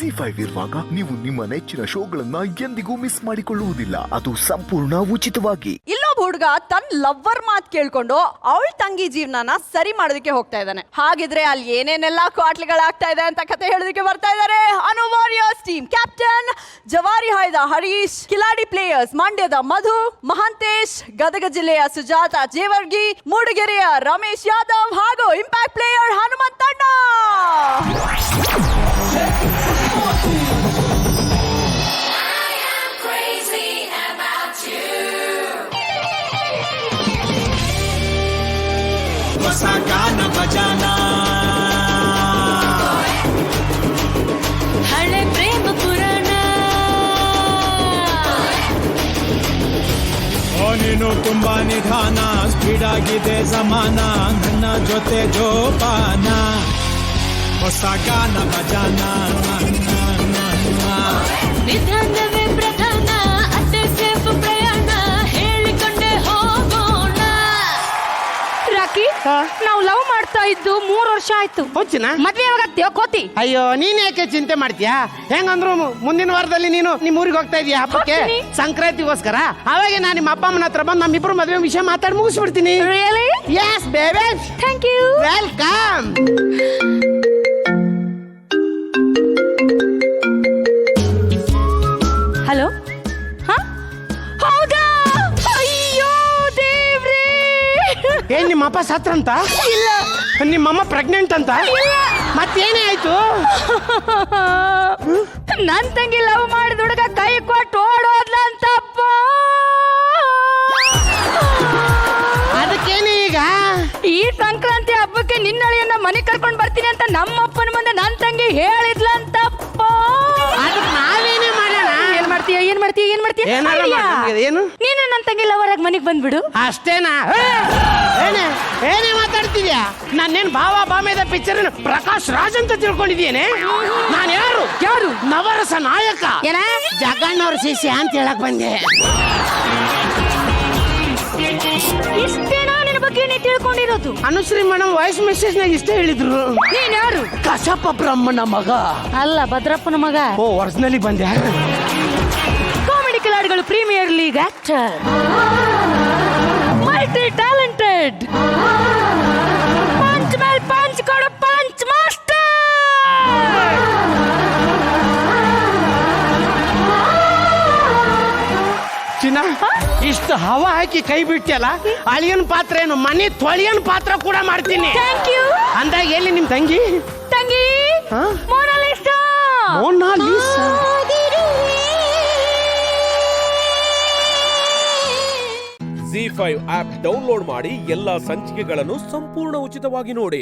ZEE5 ಇರುವಾಗ ನೀವು ನಿಮ್ಮ ನೆಚ್ಚಿನ ಶೋಗಳನ್ನ ಎಂದಿಗೂ ಮಿಸ್ ಮಾಡಿಕೊಳ್ಳುವುದಿಲ್ಲ. ಅದು ಸಂಪೂರ್ಣ ಉಚಿತವಾಗಿ. ಇಲ್ಲೊಬ್ಬ ಹುಡುಗ ತನ್ನ ಲವ್ವರ್ ಮಾತ್ ಕೇಳ್ಕೊಂಡು ಅವಳ ತಂಗಿ ಜೀವನನ ಸರಿ ಮಾಡೋದಕ್ಕೆ ಹೋಗ್ತಾ ಇದ್ದಾನೆ. ಹಾಗಿದ್ರೆ ಅಲ್ಲಿ ಏನೇನೆಲ್ಲ ಕ್ವಾಟ್ಲಿಗಳಾಗ್ತಾ ಇದೆ ಅಂತ ಕತೆ ಹೇಳೋದಕ್ಕೆ ಬರ್ತಾ ಇದ್ದಾರೆ ಅನು ವಾರಿಯರ್ಸ್ ಟೀಮ್ ಕ್ಯಾಪ್ಟನ್ ಜವಾರಿ ಹಾಯ್ದ ಹರೀಶ್, ಕಿಲಾಡಿ ಪ್ಲೇಯರ್ಸ್ ಮಂಡ್ಯದ ಮಧು, ಮಹಾಂತೇಶ್, ಗದಗ ಜಿಲ್ಲೆಯ ಸುಜಾತ ಜೇವರ್ಗಿ, ಮೂಡಿಗೆರೆಯ ರಮೇಶ್ ಯಾದವ್ ಹಾಗೂ ಇಂಪ್ಯಾಕ್ಟ್ ಪ್ಲೇಯರ್ ಹನುಮಂತಣ್ಣ. ಹೊಸ ಗಾನ ಭಜನ ಹಳೆ ಪ್ರೇಮ ಪುರಾಣ ನೀನು ತುಂಬಾ ನಿಧಾನ, ಸ್ಪೀಡ್ ಆಗಿದೆ ಜಮಾನ, ನನ್ನ ಜೊತೆ ಜೋಪಾನ. ಹೊಸ ಗಾನ ಭಜನ ನಿಧಾನವೇ ಪ್ರಧಾನ, ಅತ್ತೆ ಸೇಫ್ ಪ್ರಯಾಣ, ಹೇಳಿಕೊಂಡೆ ಹೋಗೋಣ. ರಾಕಿ, ನಾವು ಲವ್ ಮಾಡ್ತಾ ಇದ್ದು 3 ವರ್ಷ ಆಯ್ತು. ಹೊಚ್ಚಿನ ಮದ್ವೆ ಯಾವಾಗತ್ತೆ ಕೋತಿ? ಅಯ್ಯೋ ನೀನ್ ಯಾಕೆ ಚಿಂತೆ ಮಾಡ್ತೀಯಾ? ಹೆಂಗಂದ್ರು ಮುಂದಿನ ವಾರದಲ್ಲಿ ನೀನು ನಿಮ್ಮ ಊರಿಗೆ ಹೋಗ್ತಾ ಇದೀಯ ಹಬ್ಬಕ್ಕೆ, ಸಂಕ್ರಾಂತಿಗೋಸ್ಕರ. ಅವಾಗ ನಾನು ನಿಮ್ಮ ಅಪ್ಪ ಅಮ್ಮನ ಹತ್ರ ಬಂದು ನಮ್ಮಿಬ್ರು ಮದುವೆ ವಿಷಯ ಮಾತಾಡಿ ಮುಗಿಸ್ಬಿಡ್ತೀನಿ. Really? Yes, baby. Thank you. Welcome. Hello, ಹೌದಾ? ಅಯ್ಯೋ ದೇವ್ರೇ! ಏನ್ ನಿಮ್ಮ ಅಪ್ಪ ಸತ್ರಂತ? ಇಲ್ಲ. ನಿಮ್ಮಮ್ಮ ಪ್ರೆಗ್ನೆಂಟ್ ಅಂತ? ಮತ್ತೇನೇ ಆಯ್ತು? ನನ್ ತಂಗಿ ಲವ್ ಮಾಡಿದ ಹುಡುಗ ಕೈ ಕೊಟ್ಟು ಓಡೋದ್ಲಂತಪ್ಪ. ಅದಕ್ಕೇನೆ ಈಗ ಈ ಸಂಕ್ರಾಂತಿ ಹಬ್ಬಕ್ಕೆ ನಿನ್ನಳಿಯನ್ನ ಮನೆ ಕರ್ಕೊಂಡ್ ಬರ್ತೀನಿ ಅಂತ ನಮ್ಮಪ್ಪನ ಮುಂದೆ ನನ್ ತಂಗಿ ಹೇಳಿದ್ಲಂತಪ್ಪ. ಅದಕ್ಕೆ ನಾವೇನೇ ಮಾಡೋಣ? ಏನ್ ಮಾಡ್ತೀಯ? ಏನಾರ ಮಾಡು. ಏನು? ನೀನು ನನ್ ತಂಗಿ ಲವರ್ ಆಗಿ ಮನೆಗ್ ಬಂದ್ಬಿಡು. ಅಷ್ಟೇನಾ? ಏನೇ ಮಾತಾಡ್ತಿದ್ಯಾ? ನಾನೇನ್ ಭಾವ ಬಾಮೇದ ಪಿಕ್ಚರ್ ಪ್ರಕಾಶ್ ರಾಜ್ ಅಂತ ತಿಳ್ಕೊಂಡಿದ್ದೇನೆ. ನಾನು ಯಾರು ನವರಸ ನಾಯಕ ಜಗಣ್ಣವ್ರ ಶಿಷ್ಯ ಅಂತ ಹೇಳಕ್ ಬಂದೆ. ಇಷ್ಟೇನಾ ನಿನ್ನ ಬಗ್ಗೆ ನೀ ತಿಳ್ಕೊಂಡಿರೋದು? ಅನುಶ್ರೀ ಮೇಡಮ್ ವಾಯ್ಸ್ ಮೆಸೇಜ್ ನಾಗ ಇಷ್ಟೇ ಹೇಳಿದ್ರು. ನೀನ್ ಯಾರು? ಕಶಪ ಬ್ರಹ್ಮನ ಮಗ. ಅಲ್ಲ, ಭದ್ರಪ್ಪನ ಮಗ. ಓ, ಒರಿಜಿನಲಿ ಬಂದೆ. ಕಾಮಿಡಿ ಕಿಲಾಡಿಗಳು premier league actor, multi talented, punch ಮೇಲ್ ಪಂಚ್ ಕೊಡ ಪಂಚ್ ಮಾಸ್ಟರ್. ಚಿನ್ನ, ಇಷ್ಟು ಹವಾ ಹಾಕಿ ಕೈ ಬಿಟ್ಟಿಯಲ್ಲ, ಅಳಿಯನ್ ಪಾತ್ರ ಏನು ಮನೆ ತೊಳಿಯನ್ ಪಾತ್ರ ಕೂಡ ಮಾಡ್ತೀನಿ. Thank you. ಅಂದಾಗ ಎಲ್ಲಿ ನಿಮ್ ತಂಗಿ? ಮೊನಾಲಿಸಾ. ZEE5 ಆಪ್ ಡೌನ್ಲೋಡ್ ಮಾಡಿ ಎಲ್ಲಾ ಸಂಚಿಕೆಗಳನ್ನು ಸಂಪೂರ್ಣ ಉಚಿತವಾಗಿ ನೋಡಿ.